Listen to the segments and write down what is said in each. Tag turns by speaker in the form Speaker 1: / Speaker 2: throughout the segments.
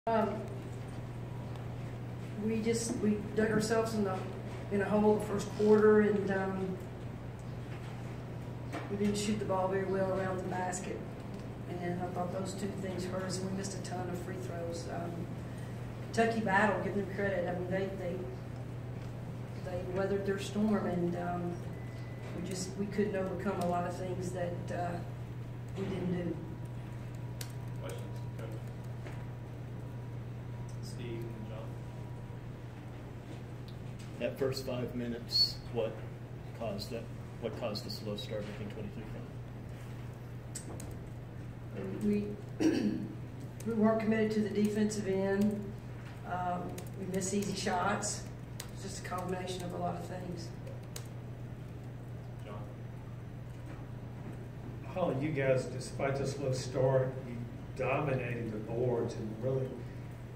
Speaker 1: We dug ourselves in a hole the first quarter, and we didn't shoot the ball very well around the basket. And I thought those two things hurt us, and we missed a ton of free throws. Kentucky battle, give them credit. I mean, they weathered their storm, and we couldn't overcome a lot of things that we didn't do.
Speaker 2: Questions, Coach? Steve and John.
Speaker 3: That first 5 minutes, what caused that? What caused a slow start? I think 23 from.
Speaker 1: We weren't committed to the defensive end. We missed easy shots. It's just a combination of a lot of things.
Speaker 2: John.
Speaker 4: Holly, you guys, despite the slow start, you dominated the boards and really.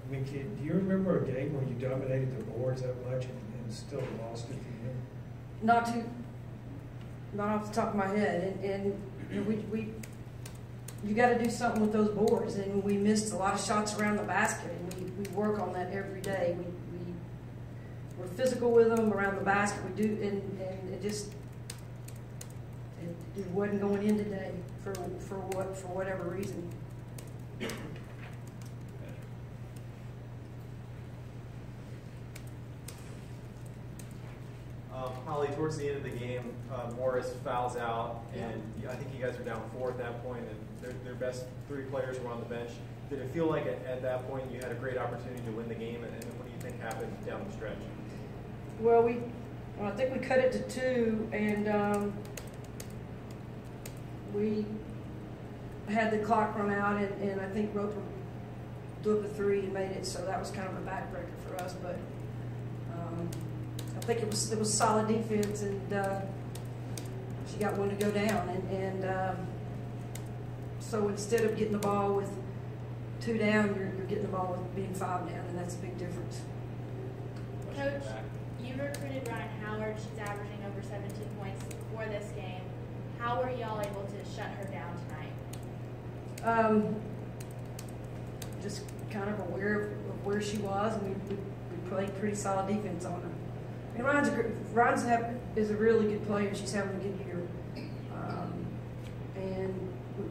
Speaker 4: I mean, do you remember a game where you dominated the boards that much and still lost at the end?
Speaker 1: Not off the top of my head, and you know, you got to do something with those boards, and we missed a lot of shots around the basket, and we work on that every day. We're physical with them around the basket. We do, and it just it wasn't going in today for whatever reason.
Speaker 5: Holly, towards the end of the game, Morris fouls out, and I think you guys were down 4 at that point, and their best 3 players were on the bench. Did it feel like at that point you had a great opportunity to win the game, and what do you think happened down the stretch?
Speaker 1: Well, I think we cut it to 2, and we had the clock run out, and I think Roper blew up a 3 and made it, so that was kind of a backbreaker for us, but I think it was solid defense, and she got one to go down, and so instead of getting the ball with 2 down, you're getting the ball with being 5 down, and that's a big difference.
Speaker 6: Coach, you recruited Ryan Howard. She's averaging over 17 points for this game. How were y'all able to shut her down tonight?
Speaker 1: Just kind of aware of where she was, and we played pretty solid defense on her. I mean, Ryan's is a really good player. She's having a good year, and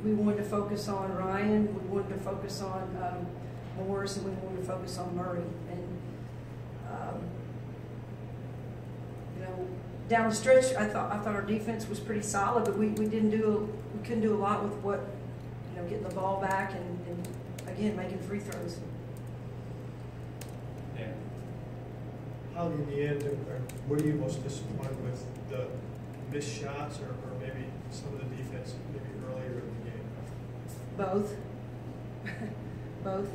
Speaker 1: we wanted to focus on Ryan. We wanted to focus on Morris, and we wanted to focus on Murray. And you know, down the stretch, I thought our defense was pretty solid, but we couldn't do a lot with what, you know, getting the ball back and again making free throws.
Speaker 2: Yeah.
Speaker 4: Holly, in the end, what are you most disappointed with? The missed shots or maybe some of the defense maybe earlier in the game?
Speaker 1: Both. Both.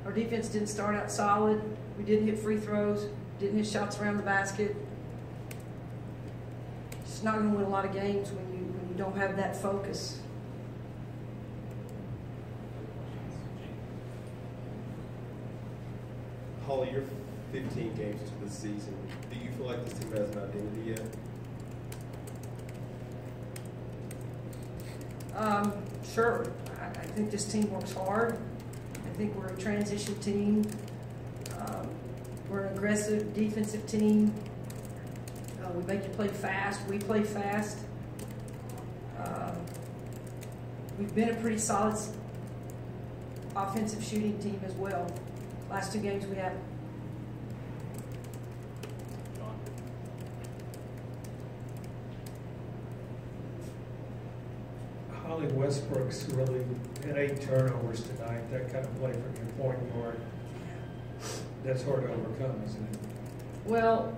Speaker 1: Our defense didn't start out solid. We didn't hit free throws, didn't hit shots around the basket. It's not going to win a lot of games when you don't have that focus.
Speaker 7: Holly, you're 15 games into the season. Do you feel like this team has an identity yet?
Speaker 1: Sure. I think this team works hard. I think we're a transition team. We're an aggressive defensive team. We make you play fast. We play fast. We've been a pretty solid offensive shooting team as well. Last 2 games we haven't.
Speaker 2: John.
Speaker 4: Holly, Westbrook's really had 8 turnovers tonight. That kind of play from your point guard, that's hard to overcome, isn't it?
Speaker 1: Well,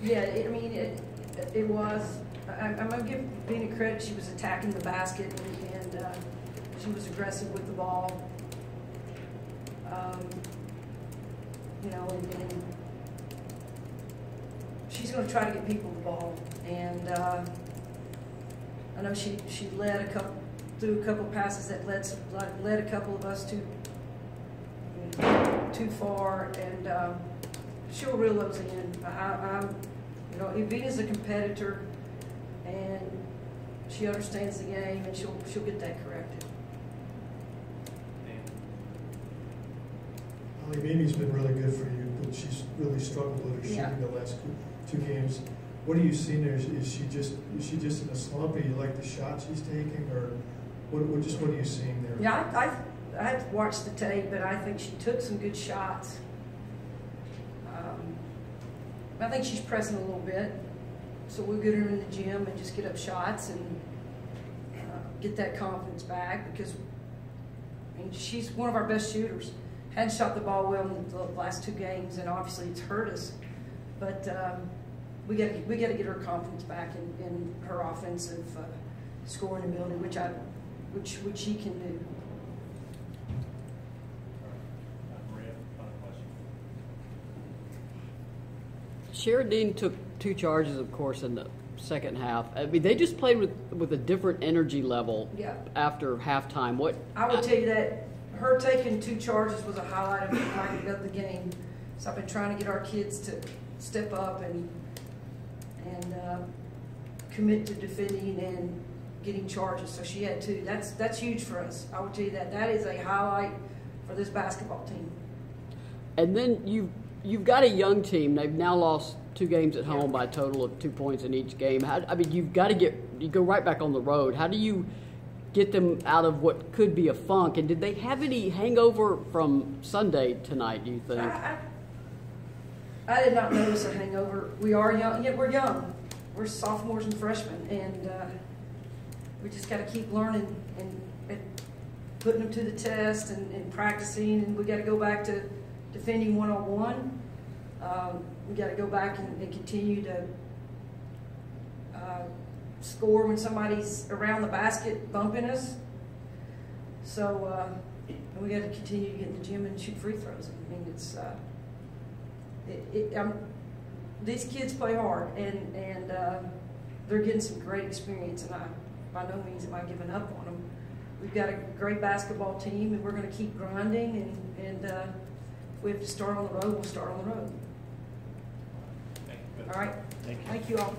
Speaker 1: yeah, I mean, it was. I'm going to give Vina credit. She was attacking the basket, and she was aggressive with the ball. You know, and she's going to try to get people the ball. And I know she led threw a couple passes that led a couple of us too far, and she'll reel those in. You know, Evina's a competitor, and she understands the game, and she'll get that corrected.
Speaker 2: Dan?
Speaker 8: Holly, Mimi's been really good for you, but she's really struggled with her shooting the last two games. What are you seeing there? Is she just in a slump? Or you like the shot she's taking, or what are you seeing there?
Speaker 1: Yeah, I had to watch the tape, but I think she took some good shots. I think she's pressing a little bit, so we'll get her in the gym and just get up shots and get that confidence back, because I mean, she's one of our best shooters. Hadn't shot the ball well in the last 2 games, and obviously it's hurt us. But we got to get her confidence back in her offensive scoring ability, which she can do.
Speaker 2: Maria, final question.
Speaker 9: Sheridan took 2 charges, of course, in the second half. I mean, they just played with a different energy level after halftime. What
Speaker 1: I would tell you that her taking 2 charges was a highlight of the game. So I've been trying to get our kids to step up and commit to defending and getting charges. So she had 2. That's huge for us. I would tell you that is a highlight for this basketball team.
Speaker 9: And then you've got a young team. They've now lost 2 games at home by a total of 2 points in each game. You've got to you go right back on the road. How do you get them out of what could be a funk? And did they have any hangover from Sunday tonight, do you think?
Speaker 1: I did not notice a hangover. We are young, yet we're young. We're sophomores and freshmen, and we just got to keep learning and putting them to the test and practicing. And we got to go back to defending one-on-one. We got to go back and continue to score when somebody's around the basket bumping us. So and we got to continue to get in the gym and shoot free throws. I mean, it's these kids play hard, and they're getting some great experience, and I by no means am I giving up on them. We've got a great basketball team, and we're going to keep grinding, and if we have to start on the road, we'll start on the road.
Speaker 2: Thank you.
Speaker 1: All right?
Speaker 3: Thank you.
Speaker 1: Thank you all.